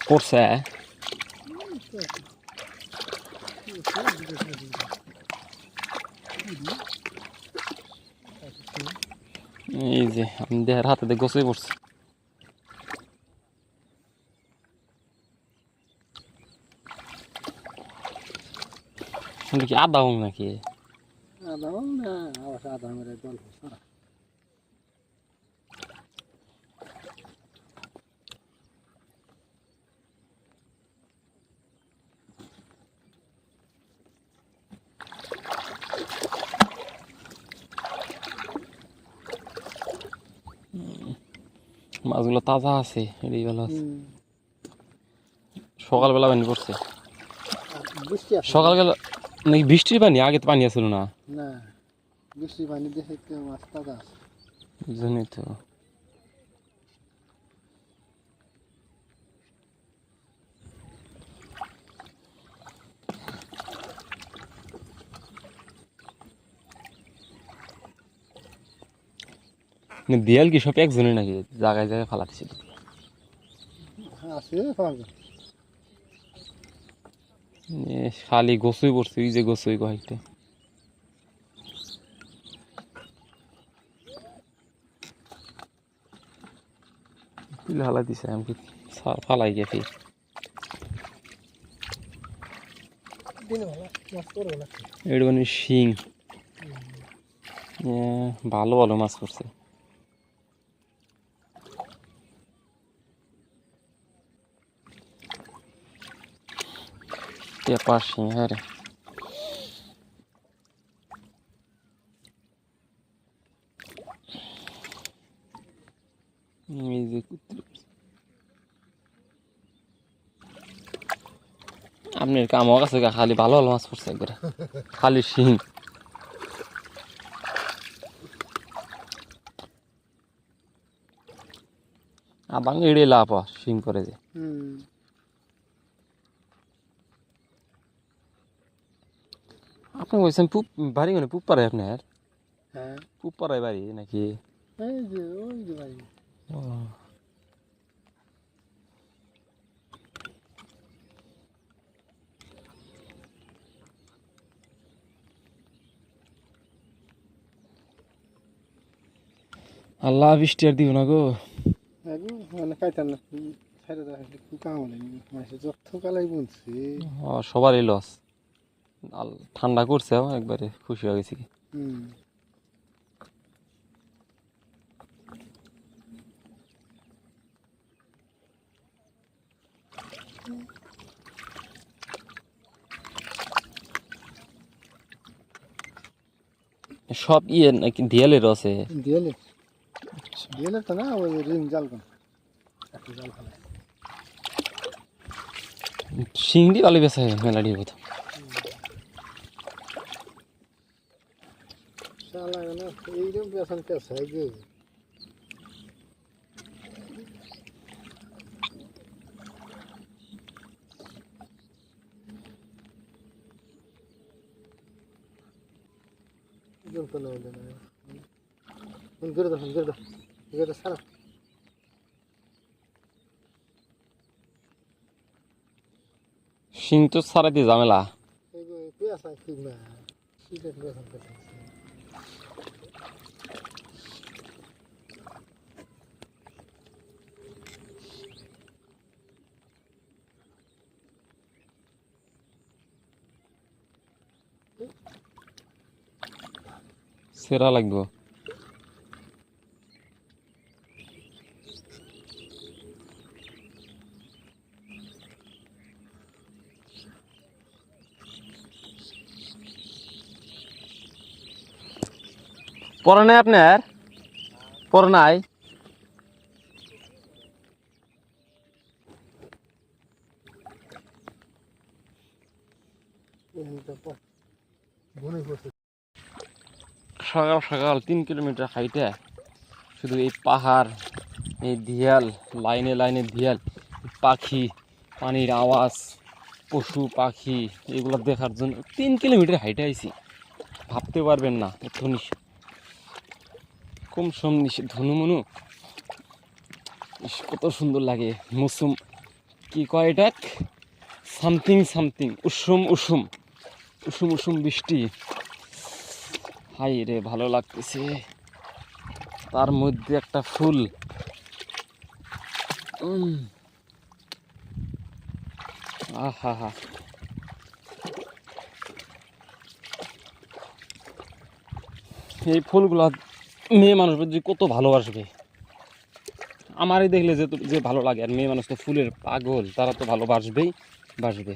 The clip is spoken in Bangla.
পড়ছে এই যে আমি দেহের হাতে দিয়ে গোছাই পড়ছি। কি আদা হোক নাকি আদা না আবার আদা মেরে গল্প সারা মাছগুলো তাজা আছে, এটাই ভালো আছে। সকালবেলা পানি পড়ছে, সকালবেলা নাকি বৃষ্টির পানি? আগে তো পানি আসছিল না। না বৃষ্টির পানি দেখে মাছ তাজা আছে। জানি তো দিয়াল কি সব একজনে নাকি জায়গায় জায়গায় ফালাচ্ছিল? আছে পাওয়া খালি গোসুই পড়ছে, ওই যে গোসুই কয়েকটা হালা দিছে। আমি ফালাই গেছি এটা মানে শিং। ভালো ভালো মাছ পড়ছে। পেপার শিং, হ্যাঁ রে। এই যে আপনার কামও আছে, খালি ভালো ভালো মাছ পড়ছে একবারে, খালি শিং। আবার এড়ে লাভ শিং করে যে আপনি বলছেন পুপ বাড়ি, মানে পুপ পাড়ায় আপনার? হ্যাঁ পুপ পাড়ায় বাড়ি নাকি? এই যে ওই যে ভাই আল্লাহ বৃষ্টি আর দিব না গো। মানে খাইতাম না ছেড়ে দেওয়া কাম মাসে যত কালাই বলছি সবারই লস। ঠান্ডা করছে একবারে খুশি হয়ে গেছি। সব ইয়ে নাকি দিয়ালের আছে? দিয়ালে দিয়ালে তো না ওই রিং জাল কোন একটা জাল ফেলে শিংড়ি আলু বেচা মেলাডি বোধ। শালা না এইরকম বেসন কেসে গে জল তো না গিরে সারা শিং তো সারা দিয়ে ঝামেলা। এই যে পেঁয়াজ ঠিক না শীতের বেসন কেসে সেরা লাগবো। পরে নাই আপনার? পরে নাই? সকাল সকাল 3 কিলোমিটার হাইটে শুধু এই পাহাড়, এই দিয়াল, লাইনে লাইনে দিয়াল, পাখি, পানির আওয়াজ, পশু পাখি, এগুলো দেখার জন্য 3 কিলোমিটার হাইটে আইছি। ভাবতে পারবেন না এত কম সম ধনুমনু কত সুন্দর লাগে। মৌসুম কি কয় এটা, সামথিং সামথিং, উষুম উষুম, উষুম উষুম বৃষ্টি। হাই রে, ভালো লাগতেছে। তার মধ্যে একটা ফুল, আহা হা। এই ফুলগুলা মেয়ে মানুষ যে কত ভালোবাসবে, আমারই দেখলে যে ভালো লাগে। আর মেয়ে মানুষ তো ফুলের পাগল, তারা তো ভালোবাসবেই বাসবে।